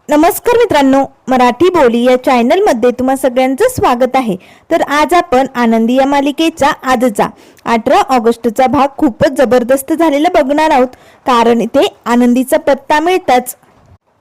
नमस्कार मित्रांनो, मराठी बोली या चॅनलमध्ये तुम्हा सगळ्यांचं स्वागत आहे। तर आज आपण आनंदी या मालिकेचा आजचा 18 ऑगस्टचा भाग खूपच जबरदस्त झालेला बघणार आहोत। कारण इथे आनंदीचा पत्ता मिळताच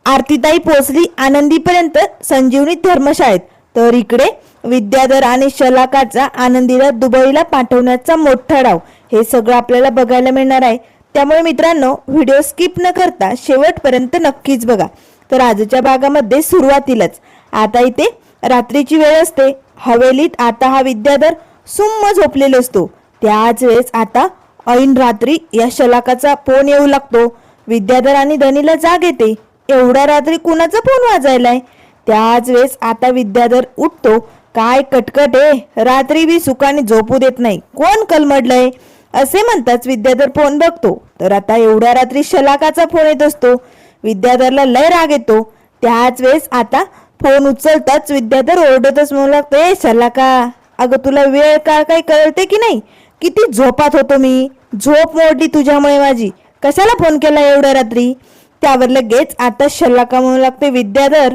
आरतीताई पोहोचली आनंदीपर्यंत संजीवनी धर्मशाळेत। तर इकडे विद्याधर आणि शलाकाचा आनंदीला दुबईला पाठवण्याचा मोठा डाव हे सगळं आपल्याला बघायला मिळणार आहे। त्यामुळे मित्रांनो, व्हिडिओ स्किप न करता शेवटपर्यंत नक्कीच बघा। तर आजच्या भागामध्ये सुरुवातीलाच आता इथे रात्रीची वेळ असते। हवेलीत आता हा विद्याधर सुम्म झोपलेला असतो। त्याच वेळेस आता ऐन रात्री या शलाकाचा फोन येऊ लागतो। विद्याधर आणि धनीला जाग येते। एवढ्या रात्री कुणाचा फोन वाजायलाय? त्याच वेळेस आता विद्याधर उठतो। काय कटकट आहे, रात्री बी सुखाने झोपू देत नाही, कोण कलमडलंय असे म्हणताच विद्याधर फोन बघतो। तर आता एवढ्या रात्री शलाकाचा फोन येत असतो। विद्याधरला लय राग येतो। त्याच वेळेस आता फोन उचलताच विद्याधर ओरडतच म्हणू लागतो, ए शलाका, अगं तुला वेळ काळ काही कळते की नाही? किती झोपात होतो मी, झोप मोडली तुझ्यामुळे माझी, कशाला फोन केला एवढ्या रात्री? त्यावर लगेच आता शलाका म्हणू लागते, विद्याधर,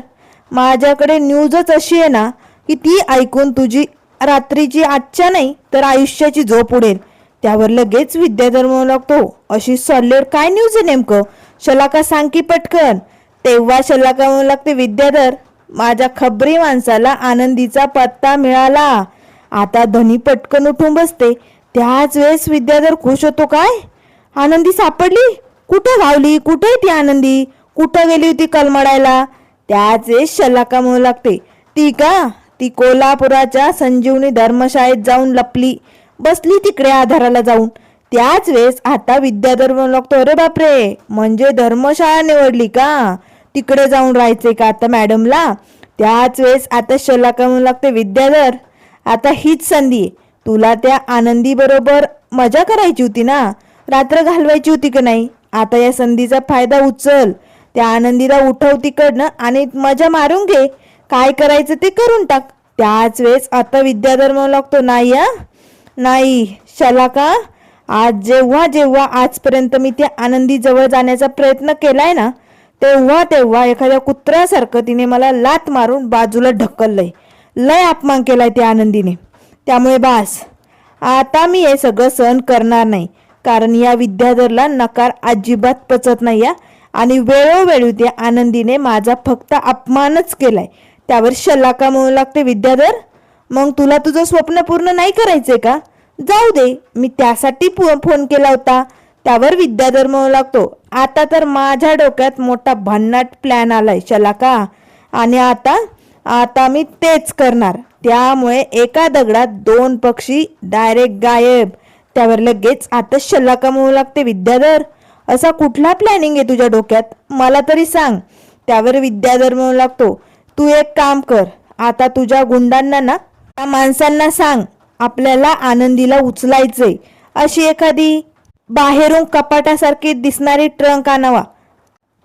माझ्याकडे न्यूजच अशी आहे ना की ती ऐकून तुझी रात्रीची आजच्या नाही तर आयुष्याची झोप उडेल। त्यावर लगेच विद्याधर म्हणू लागतो, अशी सल्लेर काय न्यूज आहे नेमकं? शलाका सांग की पटकन। तेव्हा शलाका म्हणू लागते, विद्याधर, माझ्या खबरी माणसाला आनंदीचा पत्ता मिळाला। आता धनी पटकन उठून बसते। त्याच वेळेस विद्याधर खुश होतो, काय आनंदी सापडली? कुठं गावली? कुठे ती आनंदी? कुठं गेली होती कलमडायला? त्याच वेळेस शलाका म्हणू लागते, ती का, ती कोल्हापुराच्या संजीवनी धर्मशाळेत जाऊन लपली, बसली तिकडे आधाराला जाऊन। त्याच वेळेस आता विद्याधर म्हणू लागतो, अरे बापरे, म्हणजे धर्मशाळा निवडली का? तिकडे जाऊन राहायचे का आता मॅडमला? त्याच वेळेस आता शलाका म्हणू लागते, विद्याधर, आता हीच संधी आहे, तुला त्या आनंदी बरोबर मजा करायची होती ना, रात्र घालवायची होती की नाही? आता या संधीचा फायदा उचल, त्या आनंदीला उठव तिकडनं आणि मजा मारून घे, काय करायचं ते करून टाक। त्याच वेळेस आता विद्याधर म्हणू लागतो, नाही शलाका, आज जेव्हा जेव्हा आजपर्यंत मी त्या आनंदी जवळ जाण्याचा प्रयत्न केलाय ना, तेव्हा तेव्हा एखाद्या कुत्र्यासारखं तिने मला लात मारून बाजूला ढकललंय, लय अपमान केलाय त्या आनंदीने। त्यामुळे बास, आता मी हे सगळं सहन करणार नाही, कारण या विद्याधरला नकार अजिबात पचत नाही या, आणि वेळोवेळी त्या आनंदीने माझा फक्त अपमानच केलाय। त्यावर शलाका म्हणू लागते, विद्याधर, मग तुला तुझं स्वप्न पूर्ण नाही करायचंय का? जाऊ दे, मी त्यासाठी फोन केला होता। त्यावर विद्याधर म्हणू लागतो, आता तर माझ्या डोक्यात मोठा भन्नाट प्लॅन आलाय शलाका, आणि आता मी तेच करणार। त्यामुळे एका दगडात दोन पक्षी डायरेक्ट गायब। त्यावर लगेच आता शलाका म्हणू लागते, विद्याधर, असा कुठला प्लॅनिंग आहे तुझ्या डोक्यात, मला तरी सांग। त्यावर विद्याधर म्हणू लागतो, तू एक काम कर, आता तुझ्या गुंडांना ना, त्या माणसांना सांग, आपल्याला आनंदीला उचलायचंय, अशी एखादी बाहेरून कपाटासारखी दिसणारी ट्रंक आणावा,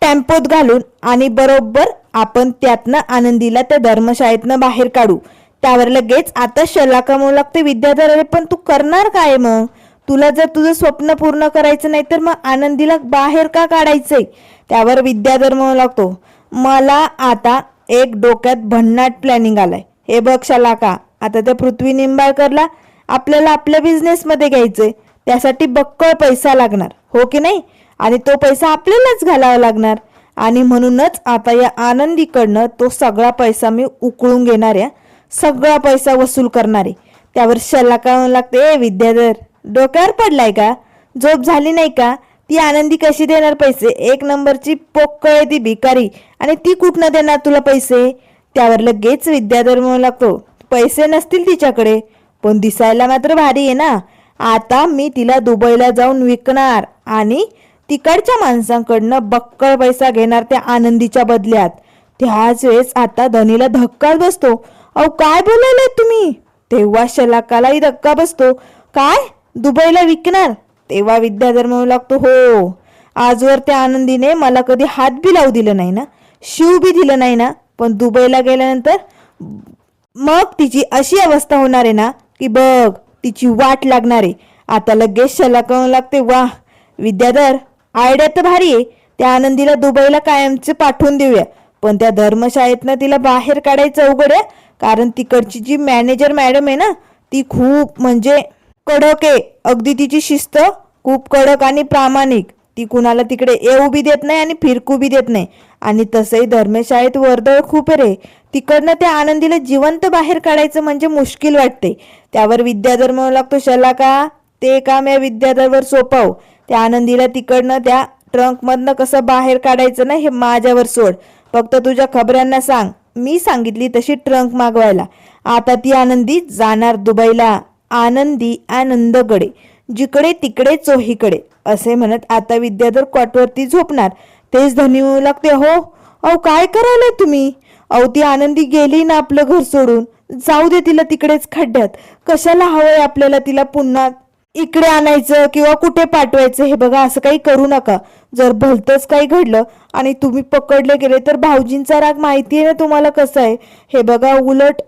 टेम्पोत घालून, आणि बरोबर आपण त्यातनं आनंदीला त्या धर्मशाळेतनं बाहेर काढू। त्यावर लगेच आता शलाका म्हणू लागते, विद्याधर, अरे पण तू करणार काय मग? तुला जर तुझं स्वप्न पूर्ण करायचं नाही तर मग आनंदीला बाहेर का काढायचंय? त्यावर विद्याधर म्हणू लागतो, मला आता एक डोक्यात भन्नाट प्लॅनिंग आलाय। हे बघ शलाका, आता त्या पृथ्वी निंबाळकरला आपल्याला आपल्या बिझनेसमध्ये घ्यायचंय, त्यासाठी बक्कळ पैसा लागणार, हो की नाही? आणि तो पैसा आपल्यालाच घालावा लागणार, आणि म्हणूनच आता या आनंदीकडनं तो सगळा पैसा मी उकळून घेणार आहे, सगळा पैसा वसूल करणार आहे। त्यावर शलाका म्हणू लागते, ए विद्याधर, डोक्यावर पडलाय का? झोप झाली नाही का? ती आनंदी कशी देणार पैसे? एक नंबरची पोकळ आहे ती भिकारी, आणि ती कुठनं देणार तुला पैसे? त्यावर लगेच विद्याधर म्हणू लागतो, पैसे नसतील तिच्याकडे, पण दिसायला मात्र भारी आहे ना, आता मी तिला दुबईला जाऊन विकणार, आणि तिकडच्या माणसांकडनं बक्कळ पैसा घेणार त्या आनंदीच्या बदल्यात। त्याच वेळेस आता धनीला धक्का बसतो, अहो काय बोलायलाय तुम्ही? तेव्हा शलाकालाही धक्का बसतो, काय दुबईला विकणार? तेव्हा विद्याधर म्हणू लागतो, हो, आजवर त्या आनंदीने मला कधी हात बी लावू दिलं नाही ना, शिव बी दिलं नाही ना, पण दुबईला गेल्यानंतर मग तिची अशी अवस्था होणार आहे ना की बघ, तिची वाट लागणार आहे। आता लगेच शलाका म्हणू लागते, वाह विद्याधर, आयडिया तर भारी आहे, त्या आनंदीला दुबईला कायमचे पाठवून देऊया, पण त्या धर्मशाळेतनं तिला बाहेर काढायचं अवघड आहे, कारण तिकडची जी मॅनेजर मॅडम आहे ना, ती खूप म्हणजे कडक आहे. अगदी तिची शिस्त खूप कडक आणि प्रामाणिक. ती कुणाला तिकडे येऊ बी देत नाही आणि फिरकू बी देत नाही. आणि तसंही धर्मशाळेत वर्दळ खूप आहे रे. तिकडनं त्या आनंदीला जिवंत बाहेर काढायचं म्हणजे मुश्किल वाटते. त्यावर विद्याधर म्हणू लागतो, शलाका ते काम या विद्याधरवर सोपव. त्या आनंदीला तिकडनं त्या ट्रंकमधनं कसं बाहेर काढायचं ना हे माझ्यावर सोड. फक्त तुझ्या खबऱ्यांना सांग मी सांगितली तशी ट्रंक मागवायला. आता ती आनंदी जाणार दुबईला. आनंदी आनंदगडे, जिकडे तिकडे चोहीकडे असे म्हणत आता विद्याधर कॉटवरती झोपणार. तेच धनी होऊ लागते, हो अहो काय करायलाय तुम्ही? अहो ती आनंदी गेली ना आपलं घर सोडून, जाऊ दे तिला तिकडेच खड्ड्यात. कशाला हवंय आपल्याला तिला पुन्हा इकडे आणायचं किंवा कुठे पाठवायचं? हे बघा असं काही करू नका. जर भलतंच काही घडलं आणि तुम्ही पकडले गेले तर भाऊजींचा राग माहिती आहे ना तुम्हाला कसा आहे. हे बघा उलट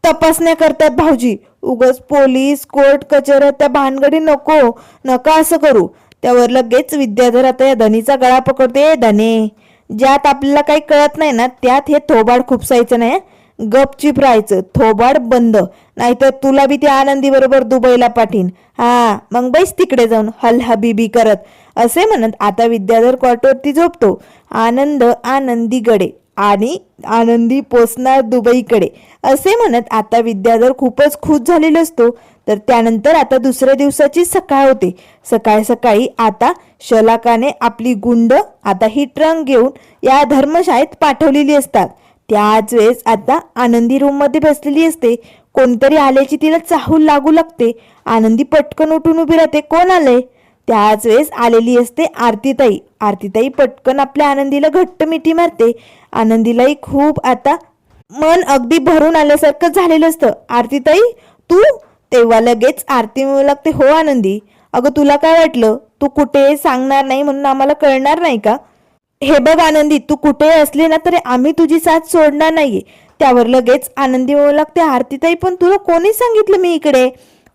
तपासण्या करतात भाऊजी. उगच पोलीस कोर्ट कचेऱ्या त्या भानगडी नको. नका असं करू. त्यावर लगेच विद्याधर आता या धनीचा गळा पकडते. धने, ज्यात आपल्याला काही कळत नाही ना त्यात हे थोबाड खुपसायचं नाही. गपचीप राहायचं, थोबाड बंद. नाहीतर तुला बी त्या आनंदी बरोबर दुबईला पाठीन. हा मग बैस तिकडे जाऊन हलहबीबी करत. असे म्हणत आता विद्याधर कॉटवरती झोपतो. आनंद आनंदीकडे आणि आनंदी पोचणार दुबईकडे असे म्हणत आता विद्याधर खूपच खुश झालेला असतो. तर त्यानंतर आता दुसऱ्या दिवसाची सकाळ होते. सकाळ सकाळी आता शलाकाने आपली गुंड आता ही ट्रंक घेऊन या धर्मशाळेत पाठवलेली असतात. त्याच वेळेस आता आनंदी रूम मध्ये बसलेली असते. कोणतरी आल्याची तिला चाहूल लागू लागते. आनंदी पटकन उठून उभी राहते. कोण आलंय? त्याच वेळेस आलेली असते आरतीताई. आरतीताई पटकन आपल्या आनंदीला घट्ट मिठी मारते. आनंदीलाही खूप आता मन अगदी भरून आल्यासारखं झालेलं असतं. आरतीताई तू? तेव्हा लगेच आरती म्हणू लागते, हो आनंदी. अगं तुला काय वाटलं तू कुठे सांगणार नाही म्हणून आम्हाला कळणार नाही का? हे बघ आनंदी, तू कुठे असले ना तरी आम्ही तुझी साथ सोडणार नाहीये. त्यावर लगेच आनंदी म्हणू लागते, आरतीताई पण तुला कोणी सांगितलं मी इकडे?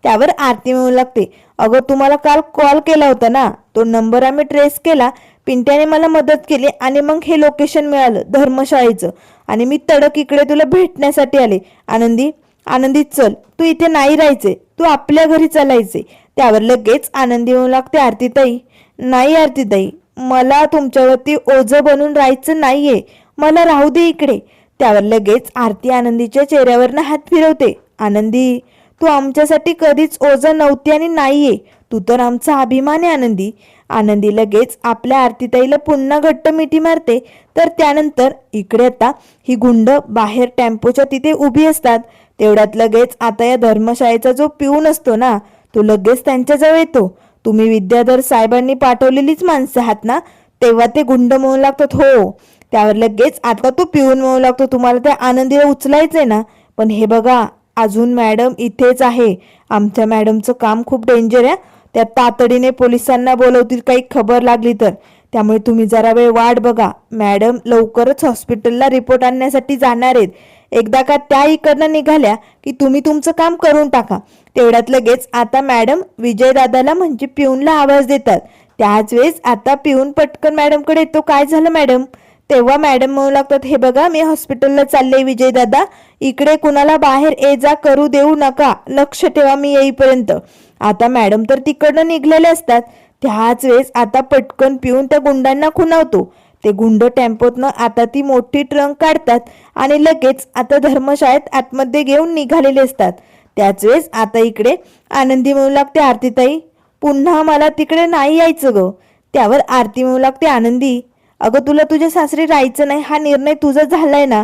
त्यावर आरती म्हणू लागते, अगं तुम्हाला काल कॉल केला होता ना, तो नंबर आम्ही ट्रेस केला. पिंट्याने मला मदत केली आणि मग हे लोकेशन मिळालं धर्मशाळेचं आणि मी तडक इकडे तुला भेटण्यासाठी आले. आनंदी आनंदी चल, तू इथे नाही राहायचे, तू आपल्या घरी चालायचे. त्यावर लगेच आनंदी म्हणू लागते, आरतीताई नाही आरतीताई, मला तुमच्यावरती ओझं बनून राहायचं नाहीये, मला राहू दे इकडे. त्यावर लगेच आरती आनंदीच्या चेहऱ्यावरनं हात फिरवते. आनंदी तू आमच्यासाठी कधीच ओझं नव्हती आणि नाहीये, तू तर आमचा अभिमान आहे आनंदी. आनंदी लगेच आपल्या आरतीताईला पुन्हा घट्ट मिठी मारते. तर त्यानंतर इकडे आता ही गुंड बाहेर टेम्पोच्या तिथे उभी असतात. तेवढ्यात लगेच आता या धर्मशाळेचा जो पिऊन असतो ना तो लगेच त्यांच्याजवळ येतो. तुम्ही विद्याधर साहेबांनी पाठवलेलीच माणसं आहात ना? तेव्हा ते गुंड म्हणू लागतात, हो. त्यावर लगेच आता तो पिऊन म्हणू लागतो, तुम्हाला त्या आनंदीला उचलायचंय ना? पण हे बघा अजून मॅडम इथेच आहे. आमच्या मॅडमचं काम खूप डेंजर आहे. त्या तातडीने पोलिसांना बोलवतील काही खबर लागली तर. त्यामुळे तुम्ही जरा वेळ वाट बघा. मॅडम लवकरच हॉस्पिटलला रिपोर्ट आणण्यासाठी जाणार आहेत. एकदा का त्या इकडनं निघाल्या की तुम्ही तुमचं काम करून टाका. तेवढ्यात लगेच आता मॅडम विजयदादाला म्हणजे पिऊनला आवाज देतात. त्याच वेळेस आता पिऊन पटकन मॅडमकडे येतो. काय झालं मॅडम? तेव्हा मॅडम म्हणू लागतात, हे बघा मी हॉस्पिटलला चालले विजयदादा, इकडे कुणाला बाहेर ये जा करू देऊ नका, लक्ष ठेवा मी येईपर्यंत. आता मॅडम तर तिकडनं निघलेले असतात. त्याच वेळेस आता पटकन पिऊन त्या गुंडांना खुणावतो. ते गुंड टेम्पोतनं आता ती मोठी ट्रंक काढतात आणि लगेच आता धर्मशाळेत आतमध्ये घेऊन निघालेले असतात. त्याच वेळेस आता इकडे आनंदी म्हणू लागते, आरतीताई पुन्हा मला तिकडे नाही यायचं ग. त्यावर आरती म्हणू लागते, आनंदी अगं तुला तुझ्या सासरी राहायचं नाही हा निर्णय तुझा झालाय ना,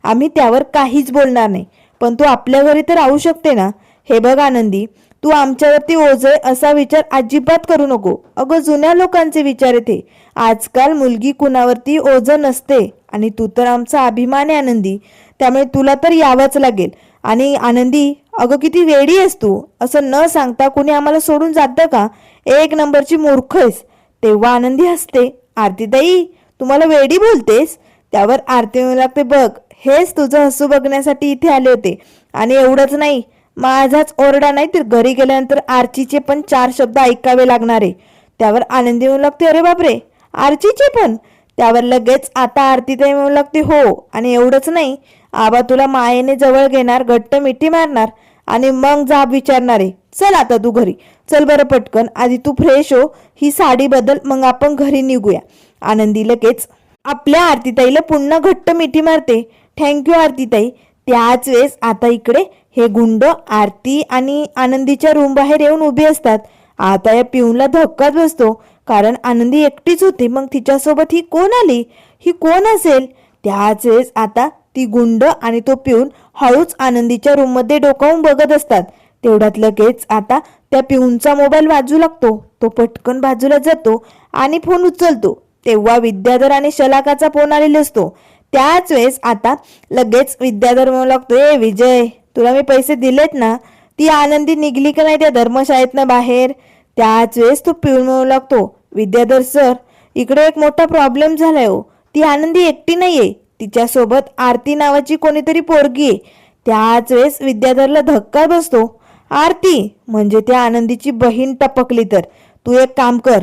आम्ही त्यावर काहीच बोलणार नाही. पण तू आपल्या घरी तर राहू शकते ना? हे बघ आनंदी, तू आमच्यावरती ओझय असा विचार अजिबात करू नको. अगं जुन्या लोकांचे विचार येते. आजकाल मुलगी कुणावरती ओझं नसते आणि तू तर आमचा अभिमान आहे आनंदी, त्यामुळे तुला तर यावंच लागेल. आणि आनंदी अगं किती वेडी आहेस तू, असं न सांगता कुणी आम्हाला सोडून जातं का? एक नंबरची मूर्ख आहेस. तेव्हा आनंदी हसते, आरतीताई तुम्हाला वेडी बोलतेस? त्यावर आरती म्हणू लागते, बघ हेच तुझं हसू बघण्यासाठी इथे आले होते. आणि एवढंच नाही, माझाच ओरडा नाही तर घरी गेल्यानंतर आर्चीचे पण 4 शब्द ऐकावे लागणार आहे. त्यावर आनंदी म्हणू लागते, अरे बापरे आर्चीचे पण? त्यावर लगेच आता आरतीताई म्हणू लागते, हो, आणि एवढंच नाही, आबा तुला मायेने जवळ घेणार, घट्ट मिठी मारणार आणि मग जाब विचारणार आहे. चल आता तू घरी चल, बरं पटकन, आधी तू फ्रेश हो, ही साडी बदल, मग आपण घरी निघूया. आनंदी लगेच आपल्या आरतीताईला पुन्हा घट्ट मिठी मारते. थँक्यू आरतीताई. त्याच वेळेस आता इकडे हे गुंड आरती आणि आनंदीच्या रूम बाहेर येऊन उभे असतात. आता या पिऊनला धक्काच बसतो, कारण आनंदी एकटीच होती, मग तिच्यासोबत ही कोण आली, ही कोण असेल. त्याच वेळेस आता ती गुंड आणि तो पिऊन हळूच आनंदीच्या रूम मध्ये डोकावून बघत असतात. तेवढ्यात लगेच आता त्या पिऊनचा मोबाईल वाजू लागतो. तो पटकन बाजूला जातो आणि फोन उचलतो. तेव्हा विद्याधर आणि शलाकाचा फोन आलेला असतो. त्याच वेळेस आता लगेच विद्याधर म्हणू लागतो, ए विजय, तुला मी पैसे दिलेत ना, ती आनंदी निघली का नाही त्या धर्मशाळेतनं बाहेर. त्याच वेळेस तो पिऊन म्हणू लागतो, विद्याधर सर, इकडे एक मोठा प्रॉब्लेम झालाय हो, ती आनंदी एकटी नाहीये, तिच्यासोबत आरती नावाची कोणीतरी पोरगी आहे. त्याच वेळेस विद्याधरला धक्का बसतो. आरती म्हणजे त्या आनंदीची बहीण टपकली तर तू एक काम कर,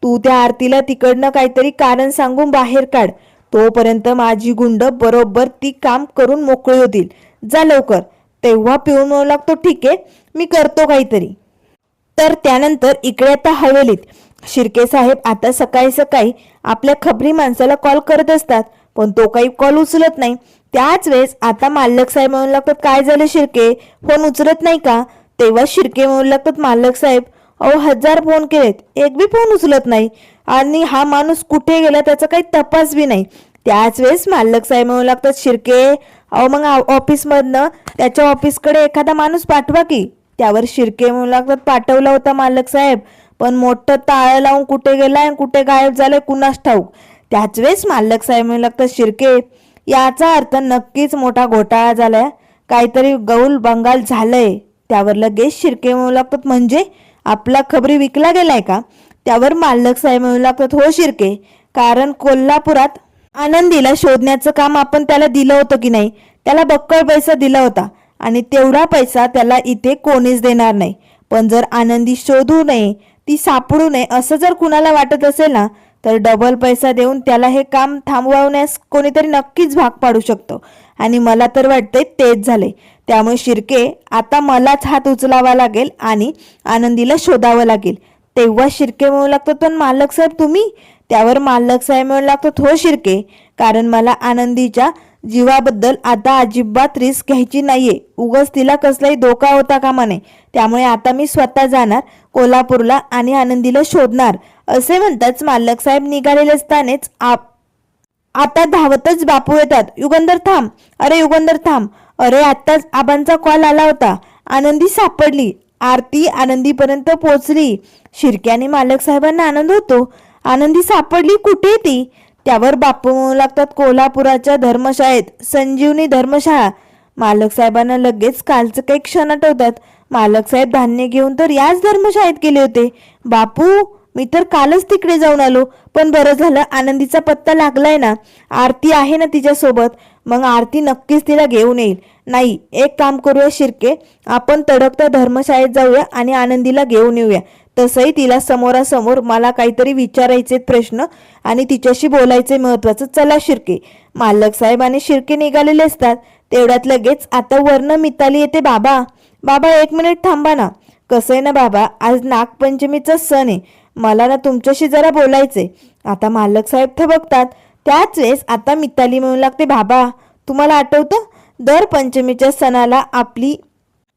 तू त्या आरतीला तिकडनं काहीतरी कारण सांगून बाहेर काढ, तोपर्यंत माझी गुंड बरोबर ती काम करून मोकळी होतील, जा लवकर. तेव्हा पिऊन म्हणू लागतो, ठीक आहे, मी करतो काहीतरी. तर त्यानंतर इकडे आता हवेलीत शिर्के साहेब आता सकाळी सकाळी आपल्या खबरी माणसाला कॉल करत असतात, पण तो काही कॉल उचलत नाही. त्याच वेळेस आता मालक साहेब म्हणू लागतात, काय झालं शिर्के, फोन उचलत नाही का. तेव्हा शिर्के म्हणू लागतात, मालक साहेब, अहो 1000 फोन केलेत, एक बी फोन उचलत नाही, आणि हा माणूस कुठे गेला त्याचा काही तपास बी नाही. त्याच वेळेस मालक साहेब म्हणू लागतात, शिर्के, अहो मग ऑफिसमधनं त्याच्या ऑफिसकडे एखादा माणूस पाठवा की. त्यावर शिर्के म्हणू लागतात, पाठवला होता मालक साहेब, पण मोठं ताळं लावून कुठे गेलाय, कुठे गायब झालाय कुणास ठाऊक. त्याच वेळेस मालक साहेब म्हणू लागतात, शिर्के, याचा अर्थ नक्कीच मोठा घोटाळा झालाय, काहीतरी गौल बंगाल झालंय. त्यावर लगेच शिर्के म्हणू लागतात, म्हणजे आपला खबरी विकला गेलाय का. त्यावर मालक साहेब म्हणू लागतात, हो शिर्के, कारण कोल्हापुरात आनंदीला शोधण्याचं काम आपण त्याला दिलं होतं की नाही, त्याला बक्कळ पैसा दिला होता, आणि तेवढा पैसा त्याला इथे कोणीच देणार नाही. पण जर आनंदी शोधू नये, ती सापडू नये असं जर कुणाला वाटत असेल ना, तर डबल पैसा देऊन त्याला हे काम थांबवण्यास कोणीतरी नक्कीच भाग पाडू शकतो, आणि मला तर वाटतंय तेच झाले. त्यामुळे शिर्के, आता मलाच हात उचलावा लागेल आणि आनंदीला शोधावं लागेल. तेव्हा शिर्के म्हणू लागतात, पण मालक साहेब तुम्ही. त्यावर मालक साहेब म्हणू लागतात, हो शिर्के, कारण मला आनंदीच्या जीवाबद्दल आता अजिबात रिस्क घ्यायची नाहीये, उगाच तिला कसलाही धोका होता कामा नये. त्यामुळे आता मी स्वतः जाणार कोल्हापूरला आणि आनंदीला शोधणार. असे म्हणताच मालक साहेब निघालेले असतानाच आता धावतच बापू येतात. युगंधर थांब, अरे युगंधर थांब, अरे आत्ताच आबांचा कॉल आला होता, आनंदी सापडली. आरती आनंदीपर्यंत पोहोचली. शिर्के आणि मालक साहेबांना आनंद होतो, आनंदी सापडली, कुठे ती. त्यावर बापू म्हणू लागतात, कोल्हापुराच्या धर्मशाळेत, संजीवनी धर्मशाळा. मालक साहेबांना लगेच कालचं काही क्षण आठवतात. मालक साहेब धान्य घेऊन तर याच धर्मशाळेत गेले होते. बापू, मी तर कालच तिकडे जाऊन आलो, पण बरं झालं आनंदीचा पत्ता लागलाय ना, आरती आहे ना तिच्यासोबत, मग आरती नक्कीच तिला घेऊन येईल. नाही, एक काम करूया शिर्के, आपण तडकत्या धर्मशाळेत जाऊया आणि आनंदीला घेऊन येऊया. तसंही तिला समोरासमोर मला काहीतरी विचारायचे प्रश्न आणि तिच्याशी बोलायचे महत्वाचं. चला शिर्के. मालक साहेब आणि शिर्के निघालेले असतात. तेवढ्यात लगेच आता वर्ण मिताली येते. बाबा, बाबा एक मिनिट थांबा ना. कसं आहे ना बाबा, आज नागपंचमीचा सण आहे, मला ना तुमच्याशी जरा बोलायचंय. आता मालक साहेब थबकतात. त्याच वेळेस आता मिताली म्हणू लागते, बाबा तुम्हाला आठवतं, दर पंचमीच्या सणाला आपली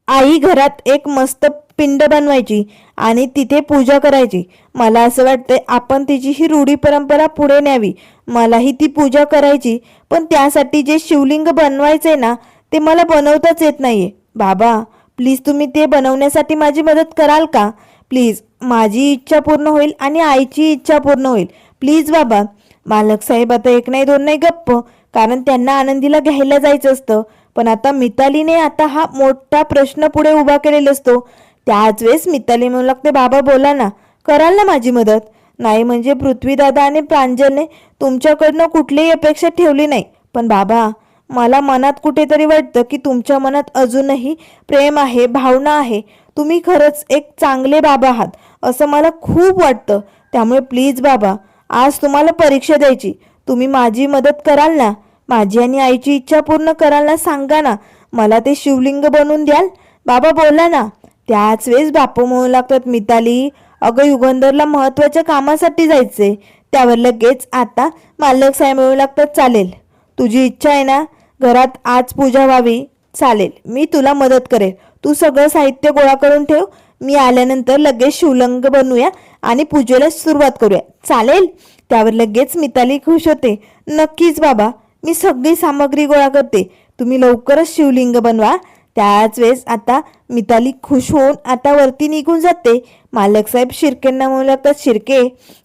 आई घरात एक मस्त पिंड बनवायची आणि तिथे पूजा करायची. मला असं वाटतंय आपण तिची ही रूढी परंपरा पुढे न्यावी. मलाही ती पूजा करायची, पण त्यासाठी जे शिवलिंग बनवायचंय ना, ते मला बनवताच येत नाहीये. बाबा प्लीज तुम्ही ते बनवण्यासाठी माझी मदत कराल का. प्लीज, माझी इच्छा पूर्ण होईल आणि आईची इच्छा पूर्ण होईल. प्लीज बाबा. मालक साहेब आता एक नाही दोन नाही गप्प, कारण त्यांना आनंदीला घ्यायला जायचं असतं. पण आता मितालीने आता हा मोठा प्रश्न पुढे उभा केलेला असतो. त्याच वेळेस मिताली म्हणू लागते, बाबा बोला ना, कराल ना माझी मदत. नाही म्हणजे पृथ्वीदादा आणि प्रांजलने तुमच्याकडनं कुठलीही अपेक्षा ठेवली नाही, पण बाबा मला मनात कुठेतरी वाटतं की तुमच्या मनात अजूनही प्रेम आहे, भावना आहे. तुम्ही खरंच एक चांगले बाबा आहात असं मला खूप वाटतं. त्यामुळे प्लीज बाबा, आज तुम्हाला परीक्षा द्यायची. तुम्ही माझी मदत कराल ना? माझी आणि आईची इच्छा पूर्ण कराल ना? सांगा ना, मला ते शिवलिंग बनवून द्याल? बाबा बोला ना. त्याच वेळेस बापू म्हणू लागतात, मिताली अगं युगंधरला महत्वाच्या कामासाठी जायचे. त्यावर लगेच आता मालक साहेब म्हणू लागतात, चालेल तुझी इच्छा आहे ना, घरात आज पूजा व्हावी, चालेल मी तुला मदत करेल. तू सगळं साहित्य गोळा करून ठेव, मी आल्यानंतर लगेच शिवलिंग बनवूया आणि पूजेला सुरुवात करूया, चालेल? त्यावर लगेच मिताली खुश होते. नक्कीच बाबा, मी सगळी सामग्री गोळा करते, तुम्ही लवकरच शिवलिंग बनवा. त्याच वेळेस आता मिताली खुश होऊन आता वरती निघून जाते. मालक साहेब शिर्केंना म्हणू लागतात, शिर्के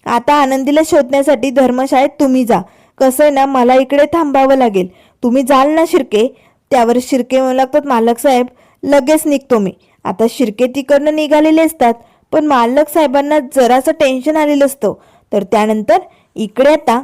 आता आनंदीला शोधण्यासाठी धर्मशाळेत तुम्ही जा. कसं आहे ना, मला इकडे थांबावं लागेल, तुम्ही जाल ना शिर्के? त्यावर शिर्के म्हणू लागतात, मालक साहेब लगेच निघतो मी. आता शिर्के तिकडनं निघालेले असतात, पण मालक साहेबांना जरासं टेन्शन आलेलं असतं. तर त्यानंतर इकडे आता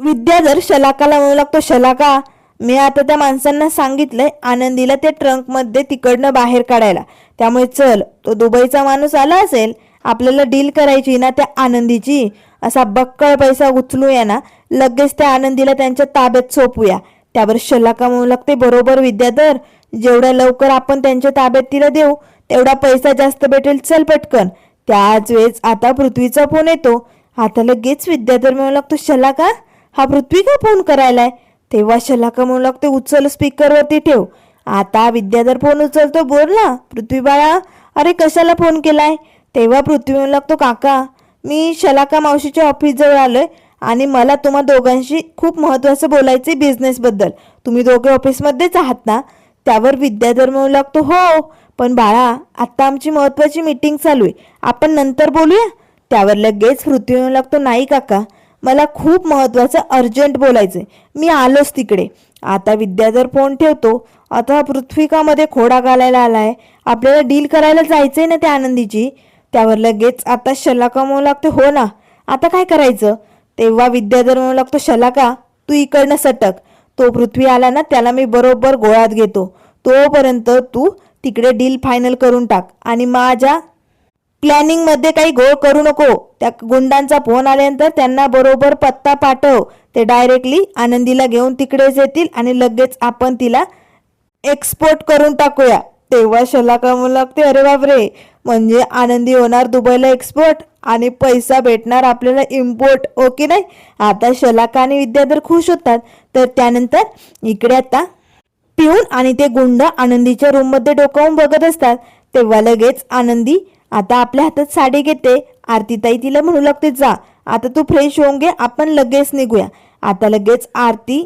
विद्याधर शलाकाला म्हणू लागतो, शलाका मी आता त्या माणसांना सांगितलंय आनंदीला ते ट्रंकमध्ये तिकडनं बाहेर काढायला, त्यामुळे चल, तो दुबईचा माणूस आला असेल, आपल्याला डील करायची ना त्या आनंदीची, असा बक्कळ पैसा उचलूया ना, लगेच त्या आनंदीला त्यांच्या ताब्यात सोपूया. त्यावर शलाका म्हणू लागते, बरोबर विद्याधर, जेवढ्या लवकर आपण त्यांच्या ताब्यात तिला देऊ तेवढा पैसा जास्त भेटेल, चल पटकन. त्याच वेळेस आता पृथ्वीचा फोन येतो. आता लगेच विद्याधर म्हणू लागतो, शलाका हा पृथ्वी का फोन करायलाय? तेव्हा शलाका म्हणू लागते, उचल, स्पीकरवरती ठेव. आता विद्याधर फोन उचलतो, बोल ना पृथ्वी बाळा, अरे कशाला फोन केलाय? तेव्हा पृथ्वी म्हणू लागतो, काका मी शलाका मावशीच्या ऑफिस जवळ आलोय आणि मला तुम्हा दोघांशी खूप महत्वाचं बोलायचं बिझनेसबद्दल. तुम्ही दोघे ऑफिसमध्येच आहात ना? त्यावर विद्याधर म्हणू लागतो, हो पण बाळा आत्ता आमची महत्वाची मीटिंग चालू आहे, आपण नंतर बोलूया. त्यावर लगेच पृथ्वी म्हणू लागतो, नाही काका मला खूप महत्वाचं अर्जंट बोलायचंय, मी आलोच तिकडे. आता विद्याधर फोन ठेवतो. आता पृथ्वीकामध्ये खोडा घालायला आलाय, आपल्याला डील करायला जायचंय ना त्या आनंदीची. त्यावर लगेच आता शलाका म्हणू लागते, हो ना आता काय करायचं? तेव्हा विद्याधर म्हणू लागतो, शलाका तू इकडनं सटक, तो पृथ्वी आला ना त्याला मी बरोबर गोळ्यात घेतो, तोपर्यंत तू तिकडे डील फायनल करून टाक आणि माझ्या प्लॅनिंग मध्ये काही घोळ करू नको. त्या गुंडांचा फोन आल्यानंतर त्यांना बरोबर पत्ता पाठव, ते डायरेक्टली आनंदीला घेऊन तिकडेच येतील आणि लगेच आपण तिला एक्सपोर्ट करून टाकूया. तेव्हा शलाका म्हणू लागते, अरे बापरे, म्हणजे आनंदी होणार दुबईला एक्सपोर्ट आणि पैसा भेटणार आपल्याला इम्पोर्ट, ओके नाही? आता शलाका आणि विद्याधर खुश होतात. तर त्यानंतर इकडे आता पिऊन आणि ते गुंड आनंदीच्या रूम मध्ये डोकावून बघत असतात. तेव्हा लगेच आनंदी आता आपल्या हातात साडी घेते. आरतीताई तिला म्हणू लागते, जा आता तू फ्रेश होऊन घे, आपण लगेच निघूया. आता लगेच आरती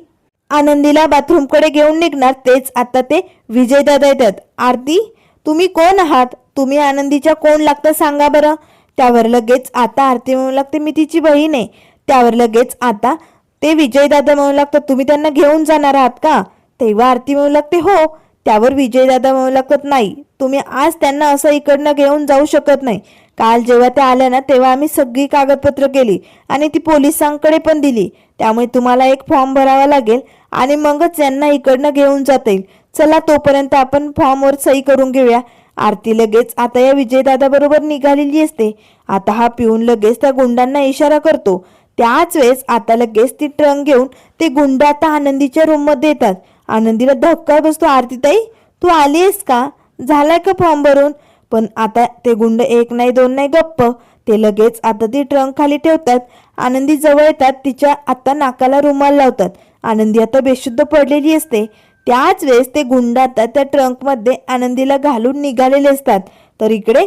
आनंदीला बाथरूम कडे घेऊन निघणार. तेच आता ते विजय दादा येतात. आरती तुम्ही कोण आहात? तुम्ही आनंदीच्या कोण लागतं सांगा बरं. त्यावर लगेच आता आरती म्हणू लागते, मी तिची बहीण आहे. त्यावर लगेच आता ते विजय दादा म्हणू लागतात, तुम्ही त्यांना घेऊन जाणार आहात का? तेव्हा आरती म्हणू लागते, हो. त्यावर विजय दादा म्हणू लागतात, नाही तुम्ही आज त्यांना असं इकडनं घेऊन जाऊ शकत नाही. काल जेव्हा त्या आल्या ना तेव्हा आम्ही सगळी कागदपत्र केली आणि ती पोलिसांकडे पण दिली, त्यामुळे तुम्हाला एक फॉर्म भरावा लागेल आणि मगच यांना इकडनं घेऊन जाता येईल. चला तोपर्यंत आपण फॉर्मवर सही करून घेऊया. आरती लगेच आता या विजयदादा बरोबर निघालेली असते. आता हा पिऊन लगेच त्या गुंडांना इशारा करतो. त्याच वेळेस आता लगेच ती ट्रंक घेऊन ते गुंड आता आनंदीच्या रूम मध्ये येतात. आनंदीला धक्का बसतो. आरतीताई तू आलीस का? झालाय का फॉर्म भरून? पण आता ते गुंड एक नाही दोन नाही गप्प, ते लगेच आता ती ट्रंक खाली ठेवतात. आनंदी जवळ येतात, तिच्या आता नाकाला रुमाल लावतात. आनंदी आता बेशुद्ध पडलेली असते. त्याच वेळेस ते गुंड आता त्या ट्रंक मध्ये आनंदीला घालून निघालेले असतात. तर इकडे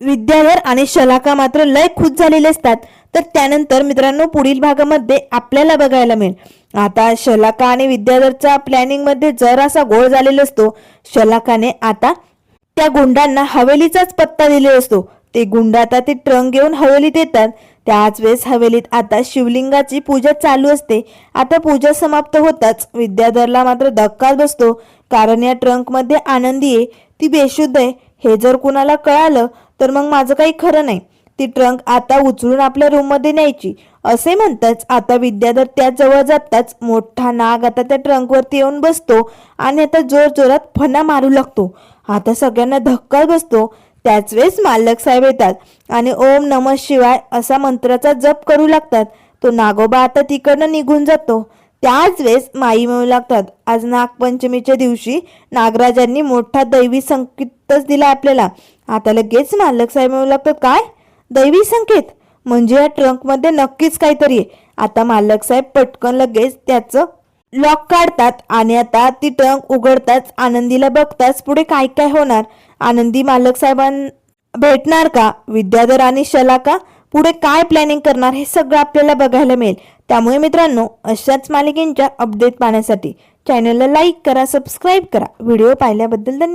विद्याधर आणि शलाका मात्र लय खुश झालेले असतात. तर त्यानंतर मित्रांनो पुढील भागामध्ये आपल्याला बघायला मिळेल. आता शलाका आणि विद्याधरच्या प्लॅनिंग मध्ये जरासा घोळ झालेला असतो. शलाकाने आता त्या गुंडांना हवेलीचाच पत्ता दिलेला असतो. ते गुंड आता ते ट्रंक घेऊन हवेलीत येतात. त्याच वेळेस हवेलीत आता शिवलिंगाची पूजा चालू असते. आता पूजा समाप्त होताच विद्याधरला मात्र धक्का बसतो, कारण या ट्रंक मध्ये आनंदी आहे, ती बेशुद्ध आहे. हे जर कुणाला कळालं तर मग माझं काही खरं नाही. ती ट्रंक आता उचलून आपल्या रूम मध्ये न्यायची असे म्हणताच आता विद्याधर त्या जवळ जाताच मोठा नाग आता त्या ट्रंक वरती येऊन बसतो आणि आता जोर जोरात फणा मारू लागतो. आता सगळ्यांना धक्का बसतो. त्याच वेळेस मालक साहेब येतात आणि ओम नमः शिवाय असा मंत्राचा जप करू लागतात. तो नागोबा आता तिकडनं निघून जातो. त्याच वेळेस माई म्हणू लागतात, आज नागपंचमीच्या दिवशी नागराजांनी मोठा दैवी संकेतच दिला आपल्याला. आता लगेच मालक साहेब म्हणू लागतात, काय दैवी संकेत? म्हणजे या ट्रंकमध्ये नक्कीच काहीतरी आहे. आता मालक साहेब पटकन लगेच त्याचं लॉक काढतात आणि आता ती ट्रंक उघडताच आनंदीला बघताच पुढे काय काय होणार, आनंदी मालक साहेबांना भेटणार का, विद्याधर आणि शलाका पुढे काय प्लॅनिंग करणार, हे सगळं आपल्याला बघायला मिळेल. त्यामुळे मित्रांनो, अशाच मालिकेंच्या अपडेट पाहण्यासाठी चॅनलला लाईक करा, सबस्क्राईब करा. व्हिडिओ पाहिल्याबद्दल धन्यवाद.